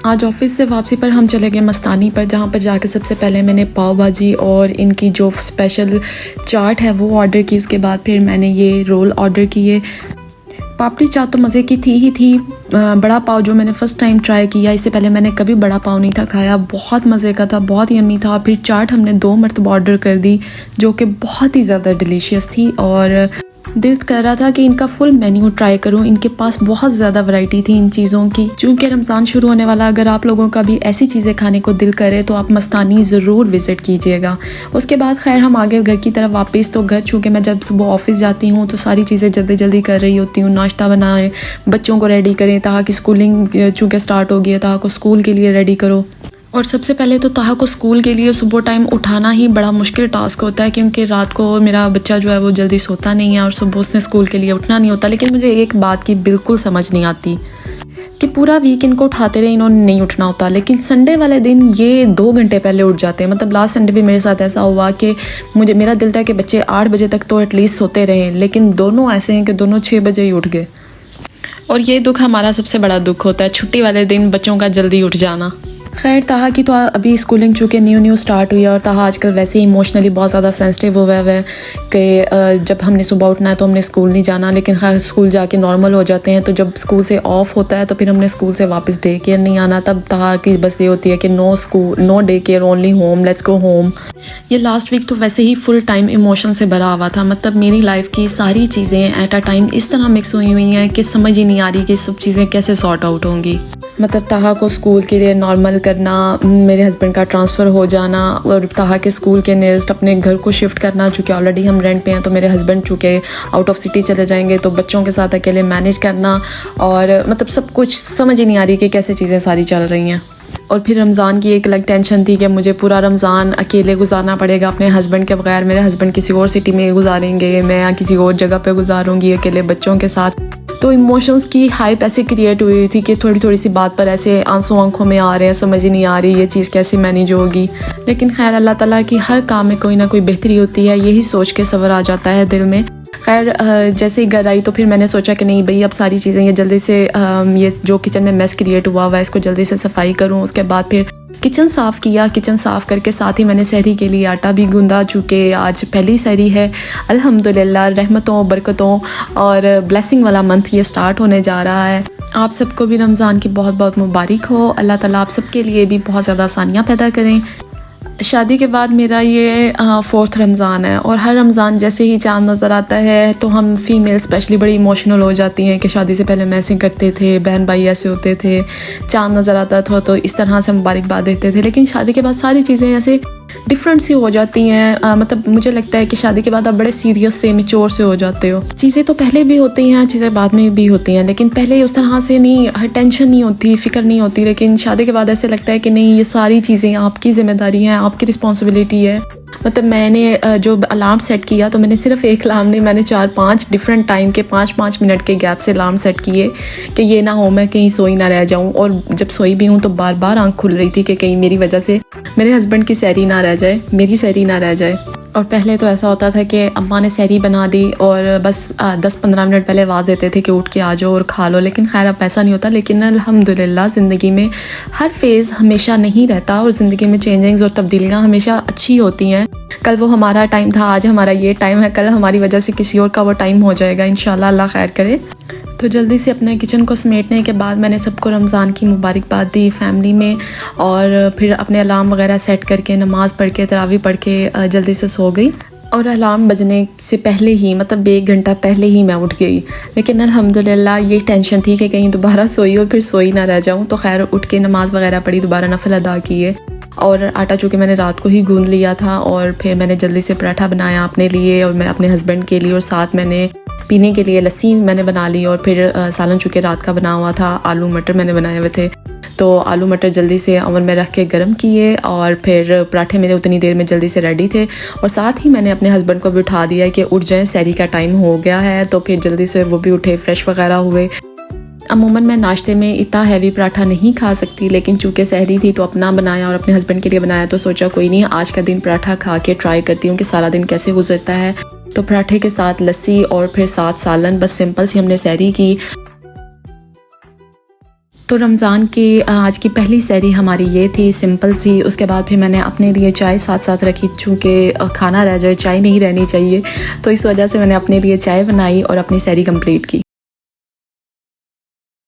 आज ऑफिस से वापसी पर हम चले गए मस्तानी पर, जहाँ पर जाकर सबसे पहले मैंने पाव भाजी और इनकी जो स्पेशल चाट है वो ऑर्डर की। उसके बाद फिर मैंने ये रोल ऑर्डर किए। पापड़ी चाट तो मज़े की थी। बड़ा पाव जो मैंने फ़र्स्ट टाइम ट्राई किया, इससे पहले मैंने कभी बड़ा पाव नहीं था खाया, बहुत मज़े का था, बहुत यम्मी था। फिर चाट हमने 2 मरतबा ऑर्डर कर दी जो कि बहुत ही ज़्यादा डिलीशियस थी और दिल कर रहा था कि इनका फुल मेन्यू ट्राई करूं। इनके पास बहुत ज़्यादा वैरायटी थी इन चीज़ों की। चूँकि रमज़ान शुरू होने वाला, अगर आप लोगों का भी ऐसी चीज़ें खाने को दिल करे तो आप मस्तानी ज़रूर विज़िट कीजिएगा। उसके बाद खैर हम आगे घर की तरफ वापस। तो घर चूँकि मैं जब सुबह ऑफिस जाती हूँ तो सारी चीज़ें जल्दी जल्दी कर रही होती हूँ। नाश्ता बनाएं, बच्चों को रेडी करें, ताहा की स्कूलिंग चूँकि स्टार्ट हो गई है, ताहा को स्कूल के लिए रेडी करो। और सबसे पहले तो ताहा को स्कूल के लिए सुबह टाइम उठाना ही बड़ा मुश्किल टास्क होता है, क्योंकि रात को मेरा बच्चा जो है वो जल्दी सोता नहीं है और सुबह उसने स्कूल के लिए उठना नहीं होता। लेकिन मुझे एक बात की बिल्कुल समझ नहीं आती कि पूरा वीक इनको उठाते रहे, इन्होंने नहीं उठना होता, लेकिन संडे वाले दिन ये 2 घंटे पहले उठ जाते हैं। मतलब लास्ट संडे भी मेरे साथ ऐसा हुआ कि मेरा दिल था कि बच्चे 8 बजे तक तो एटलीस्ट सोते रहे, लेकिन दोनों ऐसे हैं कि दोनों 6 बजे ही उठ गए। और ये दुख हमारा सबसे बड़ा दुख होता है, छुट्टी वाले दिन बच्चों का जल्दी उठ जाना। खैर ताहा की तो अभी स्कूलिंग चूँकि न्यू स्टार्ट हुई है और ताहा आजकल वैसे ही इमोशनली बहुत ज़्यादा सेंसिटिव हुआ है कि जब हमने सुबह उठना है तो हमने स्कूल नहीं जाना, लेकिन खैर स्कूल जाके नॉर्मल हो जाते हैं। तो जब स्कूल से ऑफ होता है तो फिर हमने स्कूल से वापस डे केयर नहीं आना। तब ताहा की बस ये होती है कि no school, no day care, only home, let's go home. ये लास्ट वीक तो वैसे ही फुल टाइम इमोशन से भरा हुआ था। मतलब मेरी लाइफ की सारी चीज़ें एट अ टाइम इस तरह मिक्स हुई हुई हैं कि समझ ही नहीं आ रही कि सब चीज़ें कैसे सॉर्ट आउट होंगी। मतलब ताहा को स्कूल के लिए नॉर्मल करना, मेरे हस्बैंड का ट्रांसफ़र हो जाना और ताहा के स्कूल के नियरेस्ट अपने घर को शिफ्ट करना। चूँकि ऑलरेडी हम रेंट पे हैं तो मेरे हस्बैंड चूँकि आउट ऑफ सिटी चले जाएंगे, तो बच्चों के साथ अकेले मैनेज करना और मतलब सब कुछ समझ ही नहीं आ रही कि कैसे चीज़ें सारी चल रही हैं। और फिर रमज़ान की एक अलग टेंशन थी कि मुझे पूरा रमज़ान अकेले गुजारना पड़ेगा अपने हस्बैंड के बगैर। मेरे हस्बैंड किसी और सिटी में गुजारेंगे, मैं यहाँ किसी और जगह पे गुजारूंगी अकेले बच्चों के साथ। तो इमोशंस की हाइप ऐसे क्रिएट हुई थी कि थोड़ी थोड़ी सी बात पर ऐसे आंसू आंखों में आ रहे हैं, समझ ही नहीं आ रही ये चीज़ कैसे मैनेज होगी। लेकिन खैर अल्लाह ताला की हर काम में कोई ना कोई बेहतरी होती है, यही सोच के सब्र आ जाता है दिल में। खैर जैसे ही घर आई तो फिर मैंने सोचा कि नहीं भाई अब सारी चीज़ें ये जल्दी से ये जो किचन में मेस क्रिएट हुआ है इसको जल्दी से सफाई करूँ। उसके बाद फिर किचन साफ़ किया। किचन साफ़ करके साथ ही मैंने सहरी के लिए आटा भी गूंदा, चूँकि आज पहली सहरी है। अल्हम्दुलिल्लाह रहमतों बरकतों और ब्लेसिंग वाला मंथ ये स्टार्ट होने जा रहा है। आप सबको भी रमज़ान की बहुत बहुत मुबारक हो। अल्लाह ताला आप सबके लिए भी बहुत ज़्यादा आसानियाँ पैदा करें। शादी के बाद मेरा ये 4th रमज़ान है और हर रमज़ान जैसे ही चाँद नज़र आता है तो हम फीमेल स्पेशली बड़ी इमोशनल हो जाती हैं कि शादी से पहले हम ऐसे करते थे, बहन भाई ऐसे होते थे, चाँद नज़र आता था तो इस तरह से मुबारकबाद देते थे। लेकिन शादी के बाद सारी चीज़ें ऐसे डिफरेंट सी हो जाती हैं। मतलब मुझे लगता है कि शादी के बाद आप बड़े सीरियस से मैच्योर से हो जाते हो। चीज़ें तो पहले भी होती हैं, चीज़ें बाद में भी होती हैं, लेकिन पहले उस तरह से नहीं, टेंशन नहीं होती, फ़िक्र नहीं होती। लेकिन शादी के बाद ऐसे लगता है कि नहीं ये सारी चीज़ें आपकी ज़िम्मेदारी हैं, आपकी रिस्पॉन्सिबिलिटी है। मतलब मैंने जो अलार्म सेट किया तो मैंने सिर्फ एक अलार्म नहीं, मैंने 4-5 डिफरेंट टाइम के 5-5 मिनट के गैप से अलार्म सेट किए कि ये ना हो मैं कहीं सोई ना रह जाऊं। और जब सोई भी हूं तो बार बार आंख खुल रही थी कि कहीं मेरी वजह से मेरे हस्बैंड की सहरी ना रह जाए, मेरी सहरी ना रह जाए। और पहले तो ऐसा होता था कि अम्मा ने सहरी बना दी और बस 10-15 मिनट पहले आवाज़ देते थे कि उठ के आ जाओ और खा लो। लेकिन खैर अब ऐसा नहीं होता। लेकिन अल्हम्दुलिल्लाह ज़िंदगी में हर फेज़ हमेशा नहीं रहता और ज़िंदगी में चेंजिंग्स और तब्दीलियाँ हमेशा अच्छी होती हैं। कल वो हमारा टाइम था, आज हमारा ये टाइम है, कल हमारी वजह से किसी और का वो टाइम हो जाएगा इंशाल्लाह, अल्लाह खैर करे। तो जल्दी से अपने किचन को समेटने के बाद मैंने सबको रमज़ान की मुबारकबाद दी फैमिली में और फिर अपने अलार्म वगैरह सेट करके नमाज़ पढ़ के तरावी पढ़ के जल्दी से सो गई। और अलार्म बजने से पहले ही, मतलब 1 घंटा पहले ही मैं उठ गई। लेकिन अल्हम्दुलिल्लाह ये टेंशन थी कि कहीं दोबारा सोई और फिर सोई ना रह जाऊँ। तो खैर उठ के नमाज़ वगैरह पढ़ी, दोबारा नफल अदा किए और आटा चूँकि मैंने रात को ही गूंद लिया था। और फिर मैंने जल्दी से पराठा बनाया अपने लिए और मैं अपने हस्बैंड के लिए, और साथ मैंने पीने के लिए लस्सी मैंने बना ली। और फिर सालन चूँकि रात का बना हुआ था, आलू मटर मैंने बनाए हुए थे, तो आलू मटर जल्दी से ओवन में रख के गर्म किए और फिर पराठे मेरे उतनी देर में जल्दी से रेडी थे। और साथ ही मैंने अपने हस्बैंड को भी उठा दिया कि उठ जाएं, सहरी का टाइम हो गया है। तो फिर जल्दी से वो भी उठे, फ्रेश वगैरह हुए। अमूमन मैं नाश्ते में इतना हैवी पराठा नहीं खा सकती, लेकिन चूँकि सहरी थी तो अपना बनाया और अपने हस्बैंड के लिए बनाया। तो सोचा कोई नहीं, आज का दिन पराठा खा के ट्राई करती हूँ कि सारा दिन कैसे गुजरता है। तो पराठे के साथ लस्सी और फिर साथ सालन, बस सिंपल सी हमने सहरी की। तो रमज़ान की आज की पहली सहरी हमारी ये थी, सिंपल सी। उसके बाद फिर मैंने अपने लिए चाय साथ साथ रखी, चूँकि खाना रह जाए चाय नहीं रहनी चाहिए, तो इस वजह से मैंने अपने लिए चाय बनाई और अपनी सहरी कंप्लीट की।